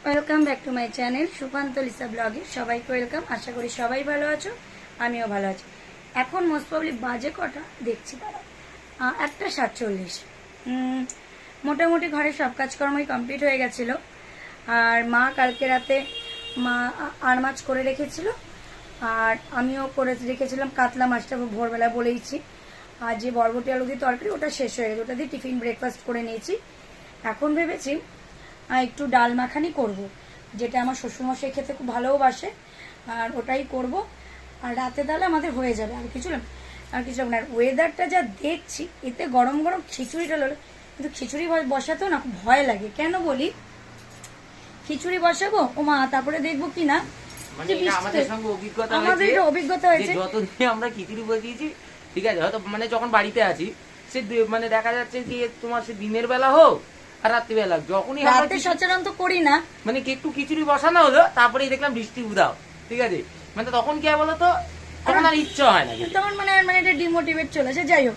Welcome back to my channel Sukanta Lisa ব্লগে সবাইকে welcome. আশা করি সবাই ভালো আছো, আমিও ভালো আছি। এখন মোস্ট প্রবলি বাজে কটা দেখছি তারা 1:47। মোটামুটি ঘরে সব কাজকর্মই কমপ্লিট হয়ে গেছিলো। আর মা কালকে রাতে আর মাছ করে রেখেছিল, আর আমিও করে রেখেছিলাম কাতলা মাছটা ভোরবেলা বলেইছি। আর যে বরবটি আলু দিয়ে তরকারি ওটা শেষ হয়ে গেছে, ওটা দিয়ে টিফিন ব্রেকফাস্ট করে নিয়েছি। এখন ভেবেছি একটু ডাল মাখানি করব, যেটা আমার শ্বশুরমশাই খেতে খুব ভালোবাসে, আর ওটাই করব। আর রাতে তাহলে আমাদের হয়ে যাবে, আর কিছু না। আর ওয়েদারটা যা দেখছি, এতে গরম গরম খিচুড়িটা হলো, কিন্তু খিচুড়ি বসাতেও না খুব ভয় লাগে। কেন বলি, খিচুড়ি বসাবো ও মা, তারপরে দেখবো কি না আমাদের অভিজ্ঞতা হয়েছে যতদিন আমরা খিচুড়ি বসিয়েছি, ঠিক আছে, হয়তো যখন বাড়িতে আছি সে দেখা যাচ্ছে যে তোমার সে দিনের বেলা হোক আর রাত্রিবেলা, যখনই রাতে সচরাচর তো করি না, একটু খিচুড়ি বসানো হলো, তারপরেই দেখলাম বৃষ্টি উদাও, ঠিক আছে, তখন কি হয় বলতো, তখন আর ইচ্ছা হয় না, তখন এটা ডিমোটিভেট চলে আসে। যাই হোক,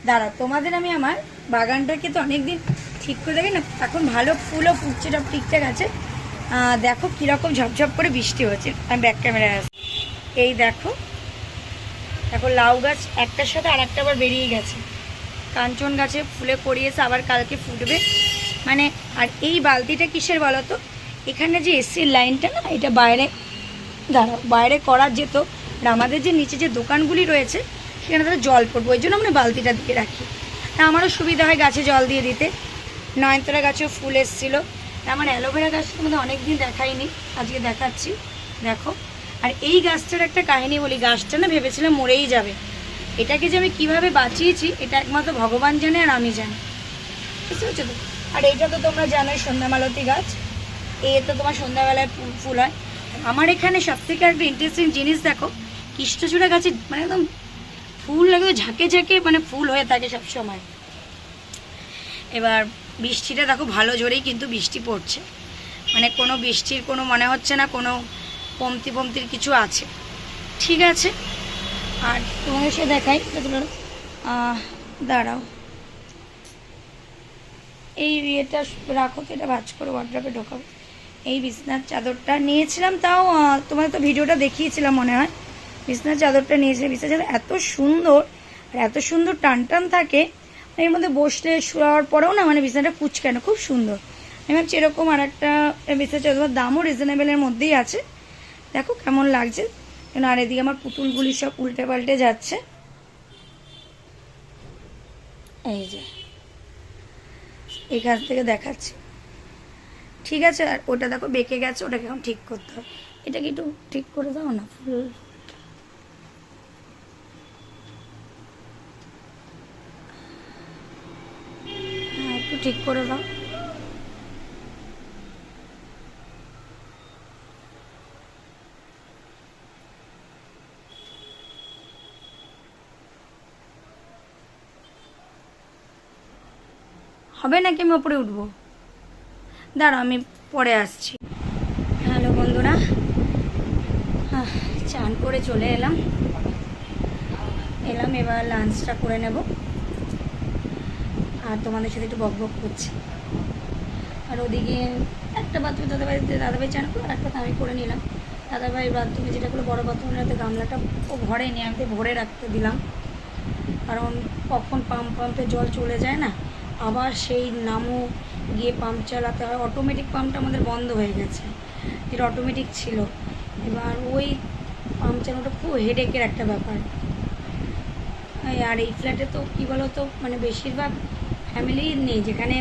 দাঁড়া, তোমাদের আমি আমার বাগানটাকে তো অনেকদিন ঠিক করে দেখি না, এখন ভালো ফুলও ফুটছে, সব ঠিকঠাক আছে। দেখো কিরকম ঝপঝপ করে বৃষ্টি হচ্ছে। আমি ব্যাক ক্যামেরায় আসি, এই দেখো দেখো লাউ গাছ একটার সাথে আর একটা আবার বেরিয়ে গেছে। কাঞ্চন গাছে ফুলে করিয়েছে, আবার কালকে ফুটবে। আর এই বালতিটা কিসের বলো তো, এখানে যে এসির লাইনটা না, এটা বাইরে বাইরে করার যেত, আর আমাদের যে নিচে যে দোকানগুলি রয়েছে সেখানে তারা জল পড়বো, ওই জন্য আমরা বালতিটা দিয়ে রাখি। আমারও সুবিধা হয় গাছে জল দিয়ে দিতে। নয়নতারা গাছেও ফুল এসেছিলো। আমার অ্যালোভেরা গাছটা তোমাদের অনেকদিন দেখাইনি, আজকে দেখাচ্ছি, দেখো। আর এই গাছটার একটা কাহিনী বলি, গাছটা না ভেবেছিলাম মরেই যাবে। এটাকে যে আমি কীভাবে বাঁচিয়েছি এটা একমাত্র ভগবান জানে আর আমি জানি, বুঝতে পারছো তো। আর এইটা তো তোমরা জানোই সন্ধ্যামালতী গাছ, এ তো তোমার সন্ধ্যাবেলায় ফুল হয়। আমার এখানে সবথেকে একটা ইন্টারেস্টিং জিনিস দেখো, কৃষ্ণচূড়া গাছে একদম ফুল লাগে, ঝাঁকে ঝাঁকে ফুল হয়ে থাকে সব সময়। এবার বৃষ্টিটা দেখো ভালো জোরেই কিন্তু বৃষ্টি পড়ছে, কোনো বৃষ্টির কোনো মনে হচ্ছে না কোনো কমতির কিছু আছে, ঠিক আছে। আর তোমাদের সে দেখাই, দাঁড়াও, এই ইয়েটা রাখো তো, এটা ভাঁজ করে ওয়ার্ড্রপে ঢোকাবো। এই বিছনার চাদরটা নিয়েছিলাম, তাও তোমাদের তো ভিডিওটা দেখিয়েছিলাম মনে হয়। বিছনার চাদরটা নিয়েছিলাম, বিছনার চাদর এত সুন্দর, আর এত সুন্দর টান টান থাকে, এর মধ্যে বসলে শোয়ার পরেও না বিছনাটা কুচকানো, খুব সুন্দর। আমি ভাবছি এরকম আর একটা বিছনার চাদর, দামও রিজনেবলের মধ্যেই আছে। দেখো কেমন লাগছে। আর এদিকে আমার পুতুলগুলি সব উল্টে পাল্টে যাচ্ছে, এই যে এখান থেকে দেখাচ্ছি, ঠিক আছে। আর ওটা দেখো বেঁকে গেছে, ওটাকে এখন ঠিক করতে হবে। এটাকে একটু ঠিক করে দাও না, ফুল একটু ঠিক করে দাও। হবে নাকি আমি ওপরে উঠবো? দাঁড়াও, আমি পরে আসছি। হ্যালো বন্ধুরা, চান করে চলে এলাম। এবার লাঞ্চটা করে নেব, আর তোমাদের সাথে একটু বক করছি। আর ওদিকে একটা বাথরুমে দাদাভাই চান করলো, আর একটা আমি করে নিলাম। দাদাভাই বাথরুমে যেটা করলো, বড়ো বাথরুমের গামলাটা ও ঘরে নিয়ে আমি ভরে রাখতে দিলাম, কারণ কখন পাম্পে জল চলে যায় না, আবার সেই নামও গিয়ে পাম্প চালাতে হয়। অটোমেটিক পাম্পটা আমাদের বন্ধ হয়ে গেছে, যেটা অটোমেটিক ছিল। এবার ওই পাম্প চালানোটা খুব হেডেকের একটা ব্যাপার। আর এই ফ্ল্যাটে তো কী বলো তো, বেশিরভাগ ফ্যামিলি নেই, যেখানে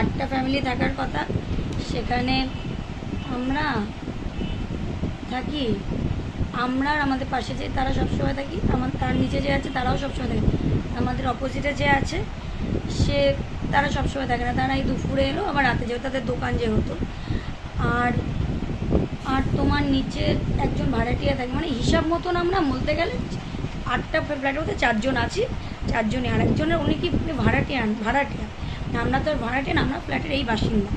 8টা ফ্যামিলি থাকার কথা সেখানে আমরা থাকি। আমরা আর আমাদের পাশে যে তারা সবসময় থাকি, তার নিচে যে আছে তারাও সবসময় থাকে, আমাদের অপোজিটে যে আছে সে তারা সবসময় থাকে না, তারা এই দুপুরে এলো, আবার রাতে যেহেতু তাদের দোকান যেহেতু। আর আর তোমার নিচে একজন ভাড়াটিয়া থাকে, হিসাব মতন আমরা বলতে গেলে 8টা ফ্ল্যাটের মধ্যে 4 জন আছি, 4 জনই। আর একজনের উনি কি ভাড়াটিয়া, আমরা তো আর ভাড়াটিয়া না, আমরা ফ্ল্যাটের এই বাসিন্দা।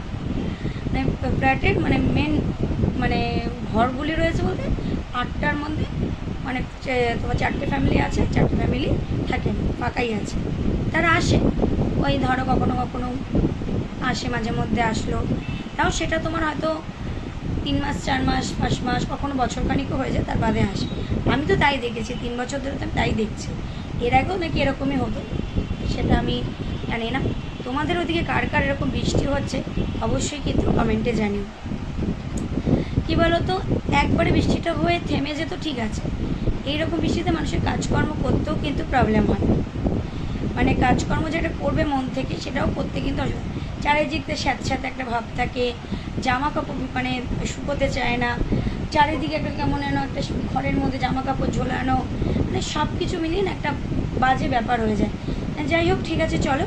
ফ্ল্যাটের মেন ঘরগুলি রয়েছে বলতে 8টার মধ্যে তোমার 4টে ফ্যামিলি আছে, 4টে ফ্যামিলি থাকে না, ফাঁকাই আছে। তারা আসে, ওই ধরো কখনো কখনো আসে, মাঝে মধ্যে আসলো, তাও সেটা তোমার হয়তো 3 মাস 4 মাস 5 মাস কখনো বছরখানিকও হয়ে যায়, তার বাদে আসে। আমি তো তাই দেখেছি, 3 বছর ধরে তো আমি তাই দেখছি। এর আগেও নাকি এরকমই হতো, সেটা আমি জানি না। তোমাদের ওদিকে কার কার এরকম বৃষ্টি হচ্ছে অবশ্যই কিন্তু কমেন্টে জানিও। কি বলো তো, একবারে বৃষ্টিটা হয়ে থেমে যেত ঠিক আছে, এইরকম বৃষ্টিতে মানুষের কাজকর্ম করতেও কিন্তু প্রবলেম হয়, মানে কাজকর্ম যেটা করবে মন থেকে সেটাও করতে কিন্তু অসুবিধা। চারিদিকে স্যাঁতস্যাঁতে একটা ভাব থাকে, জামা কাপড় মানে শুকোতে চায় না, চারিদিকে একটা কেমন যেন একটা ঘরের মধ্যে জামা কাপড় ঝোলানো, মানে সব কিছু মিলিয়ে না একটা বাজে ব্যাপার হয়ে যায়। যাই হোক, ঠিক আছে, চলো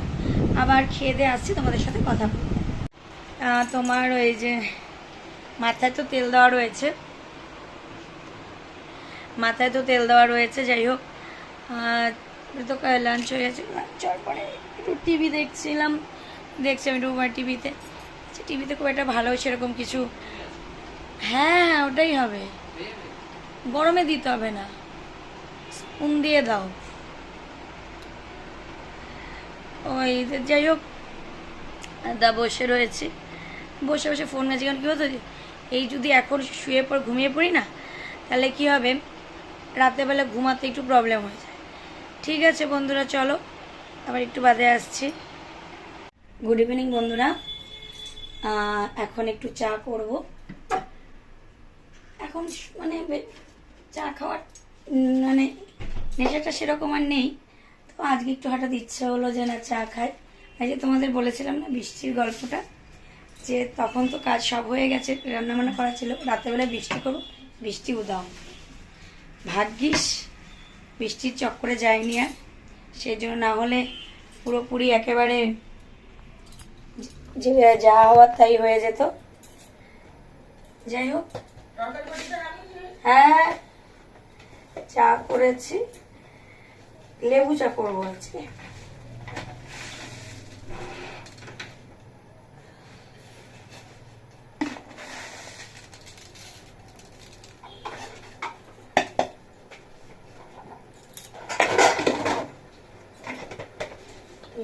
আবার খেয়ে দিয়ে আসছি, তোমাদের সাথে কথা বলবো। তোমার ওই যে মাথায় তো তেল দেওয়া রয়েছে, যাই হোক তো লাঞ্চ হয়ে গেছে। লাঞ্চ হওয়ার পরে একটু টিভি দেখছিলাম, আমি একটু টিভিতে। টিভিতে খুব একটা ভালো সেরকম কিছু, হ্যাঁ ওটাই হবে, গরমে দিতে হবে না, স্পুন দিয়ে দাও। ওই যাই হোক, বসে রয়েছি, বসে বসে ফোন ম্যাজিক। কী হতো, এই যদি এখন শুয়ে পর ঘুমিয়ে পড়ি না, তাহলে কি হবে, রাতেরবেলা ঘুমাতে একটু প্রবলেম হয়ে যায়। ঠিক আছে বন্ধুরা, চলো আবার একটু বাদে আসছি। গুড ইভিনিং বন্ধুরা, এখন একটু চা করব। এখন মানে চা খাওয়ার মানে নেশাটা সেরকম আর নেই, তো আজকে একটু হঠাৎ ইচ্ছা হলো যে না চা খাই। এই যে তোমাদের বলেছিলাম না বৃষ্টির গল্পটা, যে তখন তো কাজ সব হয়ে গেছে, রান্নাবান্না করা ছিল, রাতেরবেলায় বৃষ্টি করবো, বৃষ্টি উদাও। ভাগ্যিস বৃষ্টির চক্করে যায়নি আর, সেই জন্য না হলে পুরোপুরি একেবারে যে যা হওয়ার তাই হয়ে যেত। যাই হোক, হ্যাঁ চা করেছি, লেবু চা করবো আজকে।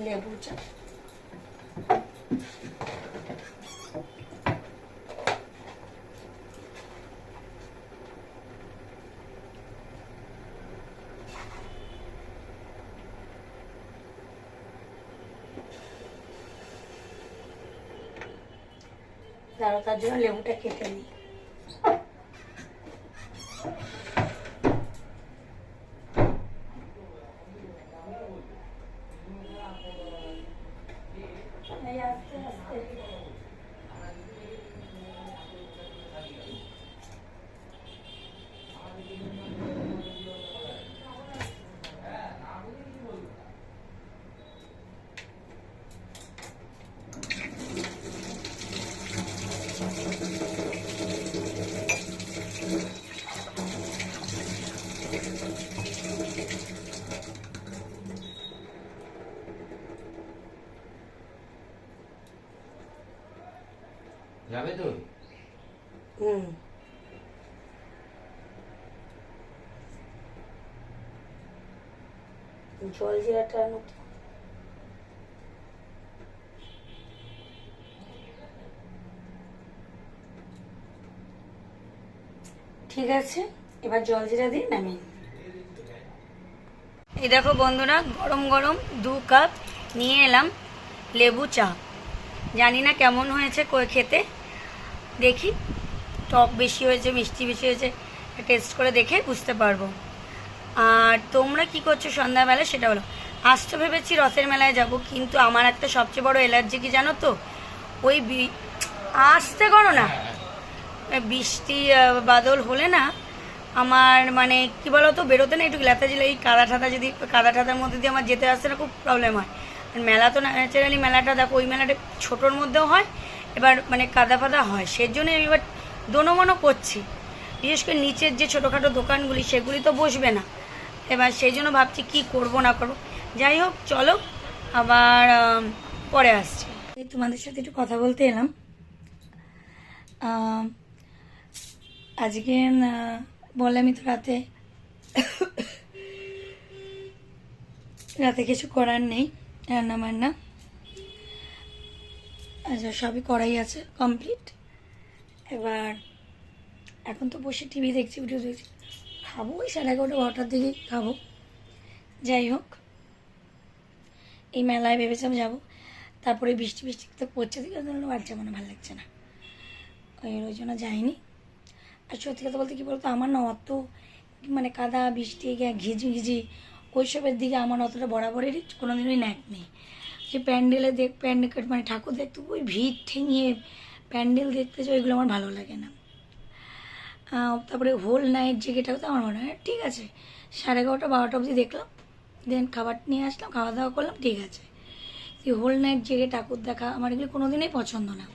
লেবু চা দাঁড়ো, তার জন্য লেবুটা কেটে নিই। আস্তে আস্তে যাবে তো? জল জিরাটা ঠিক আছে, এবার জল জিরা দিয়ে নামিয়ে। এই দেখো বন্ধুরা, গরম গরম 2 কাপ নিয়ে এলাম লেবু চা। জানি না কেমন হয়েছে খেতে, দেখি টক বেশি হয়েছে মিষ্টি বেশি হয়েছে, টেস্ট করে দেখে বুঝতে পারবো। আর তোমরা কি করছো সন্ধ্যাবেলা সেটা বলো। আজ তো ভেবেছি রথের মেলায় যাব, কিন্তু আমার একটা সবচেয়ে বড় অ্যালার্জি কি জানো তো, ওই আসতে করো না, বৃষ্টি বাদল হলে না আমার মানে কি বলো তো, বেরোতে না একটু লেতাজি লাগে, কাদা ঠাদার মধ্যে দিয়ে আমার যেতে আসতে না খুব প্রবলেম হয়। মেলা তো ন্যাচারালি মেলাটা দেখো, ওই মেলাটা ছোটোর মধ্যেও হয়, এবার মানে কাদা ফাদা হয়, সেজন্য আমি এবার দোনোমনো করছি। বিশেষ করে নিচের যে ছোটোখাটো দোকানগুলি সেগুলি তো বসবে না, এবার সেই জন্য ভাবছি কি করব না করব। যাই হোক চলো আবার পরে আসছি। তোমাদের সাথে একটু কথা বলতে এলাম। আজকে বললামই তো রাতে কিছু করার নেই রান্না বান্না। আচ্ছা, সবই করাই আছে কমপ্লিট। এবার এখন তো বসে টিভি দেখছি, ভিডিও দেখছি, খাবো ওই 11:30-12টার দিকে খাবো। যাই হোক, এই মেলায় ভেবেছিলাম যাবো, তারপরে বৃষ্টি বৃষ্টি তো পড়ছে দিকে আর যাবো না, ভালো লাগছে না, ওই জন্য যাইনি। আর সত্যি কথা বলতে কী বলতো, আমার না অত মানে কাদা বৃষ্টি ঘিজি ওইসবের দিকে আমার অতটা বরাবরেরই কোনোদিনই ন্যাক নেই। যে প্যান্ডেলে প্যান্ডেল মানে ঠাকুর দেখতে ওই ভিড় ঠেঙিয়ে প্যান্ডেল দেখতে যাই, ওইগুলো আমার ভালো লাগে না। তারপরে হোল নাইট জেগেটা তো আমার মনে হয় ঠিক আছে, 11:30-12টা অবধি দেখলাম, দেন খাবার নিয়ে আসলাম, খাওয়া দাওয়া করলাম, ঠিক আছে। এই হোল নাইট জেগে ঠাকুর দেখা আমার এগুলো কোনোদিনই পছন্দ না,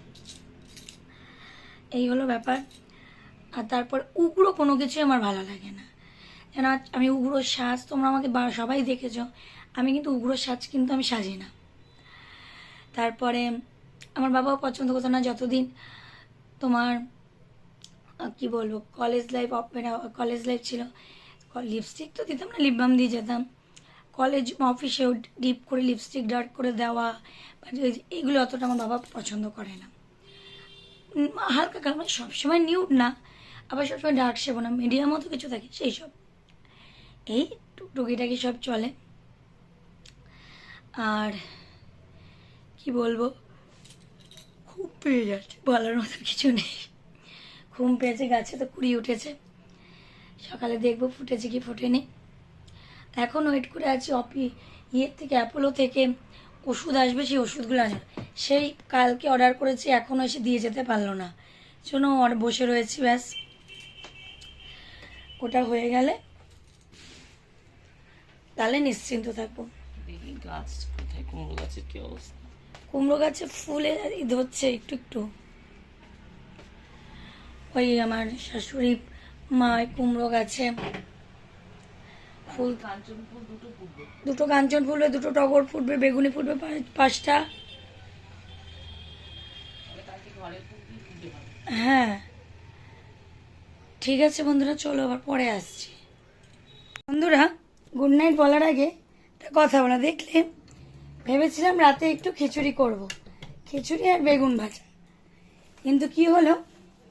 এই হলো ব্যাপার। আর তারপর উগ্র কোনো কিছুই আমার ভালো লাগে না, যেন আমি উগ্র সাজ, তোমরা আমাকে সবাই দেখেছো, আমি কিন্তু উগ্র সাজ কিন্তু আমি সাজি না। তারপরে আমার বাবাও পছন্দ করতো না যতদিন তোমার কি বলবো কলেজ লাইফ ছিল, লিপস্টিক তো দিতাম না, লিপ বাম দিয়ে যেতাম। কলেজ অফিসেও ডিপ করে লিপস্টিক ডার্ক করে দেওয়া, এগুলো অতটা আমার বাবা পছন্দ করে না। হালকা কালার মানে সবসময় নিউড না, আবার সবসময় ডার্ক শেবো না, মিডিয়াম মতো কিছু থাকে সেই সব, এই টুকিটাকি সব চলে। আর কি বলবো, খুব পেয়ে যাচ্ছে, বলার মতো কিছু নেই। ঘুম পেয়েছে, গাছে তো কুড়ি উঠেছে, সকালে দেখবো ফুটেছে কি ফোটেনি। এখন ওয়েট করে আছি ইয়ের থেকে, অ্যাপোলো থেকে ওষুধ আসবে, সেই ওষুধগুলো আনার, সেই কালকে অর্ডার করেছি, এখনও এসে দিয়ে যেতে পারলো না, জন্য বসে রয়েছি। ব্যাস ওটা হয়ে গেলে তাহলে নিশ্চিন্ত থাকবো। কুমড়ো গাছে ফুলে ধরছে একটু একটু, ওই আমার শাশুড়ি মা কুমড়ো গাছে ফুল, দুটো কাঞ্চন ফুলবে, দুটো টগর ফুটবে, বেগুনি ফুটবে 5টা। হ্যাঁ ঠিক আছে বন্ধুরা, চলো আবার পরে আসছি। বন্ধুরা গুড নাইট বলার আগে একটা কথা বলা, দেখলে ভেবেছিলাম রাতে একটু খিচুড়ি করব, খিচুড়ি আর বেগুন ভাজা, কিন্তু কি হলো,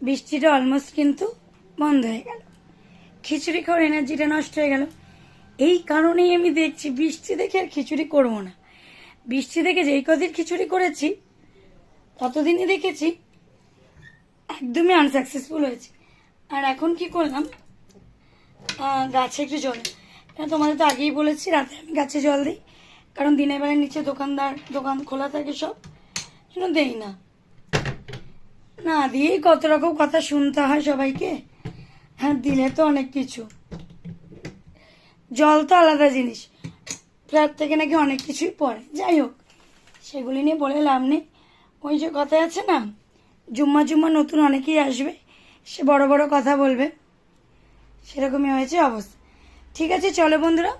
বৃষ্টিটা অলমোস্ট কিন্তু বন্ধ হয়ে গেল, খিচুড়ি খাওয়ার এনার্জিটা নষ্ট হয়ে গেল। এই কারণেই আমি দেখছি বৃষ্টি দেখে আর খিচুড়ি করবো না। বৃষ্টি দেখে যেই কদিন খিচুড়ি করেছি ততদিনই দেখেছি একদমই আনসাকসেসফুল হয়েছে। আর এখন কি করলাম, গাছে একটু জল, তোমাদের তো আগেই বলেছি রাতে আমি গাছে জল দিই, কারণ দিনের বেলায় নিচে দোকান খোলা থাকে সব, কিন্তু দেই না, না দিয়েই কত রকম কথা শুনতে হয় সবাইকে। হ্যাঁ দিলে তো অনেক কিছু, জল তো আলাদা জিনিস, ফ্ল্যাট থেকে নাকি অনেক কিছুই পড়ে, যাই হোক সেগুলি নিয়ে বলে লাভ নেই। ওই যে কথা আছে না, জুম্মা নতুন অনেকেই আসবে, সে বড় বড় কথা বলবে, সেরকমই হয়েছে অবস্থা। ঠিক আছে চলো বন্ধুরা,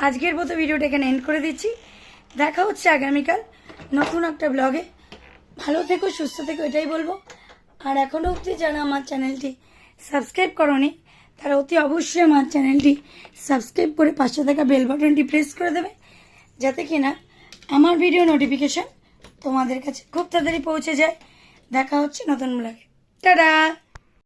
আজকের মতো ভিডিওটা এখানে এন্ড করে দিচ্ছি, দেখা হচ্ছে আগামীকাল নতুন একটা ব্লগে। ভালো থেকো, সুস্থ থেকো, এটাই বলবো। আর এখনও অবধি যারা আমার চ্যানেলটি সাবস্ক্রাইব করোনি, তারা অতি অবশ্যই আমার চ্যানেলটি সাবস্ক্রাইব করে পাশে থাকা বেল বাটনটি প্রেস করে দেবে, যাতে কিনা আমার ভিডিও নোটিফিকেশন তোমাদের কাছে খুব তাড়াতাড়ি পৌঁছে যায়। দেখা হচ্ছে নতুন ব্লগে, টাটা।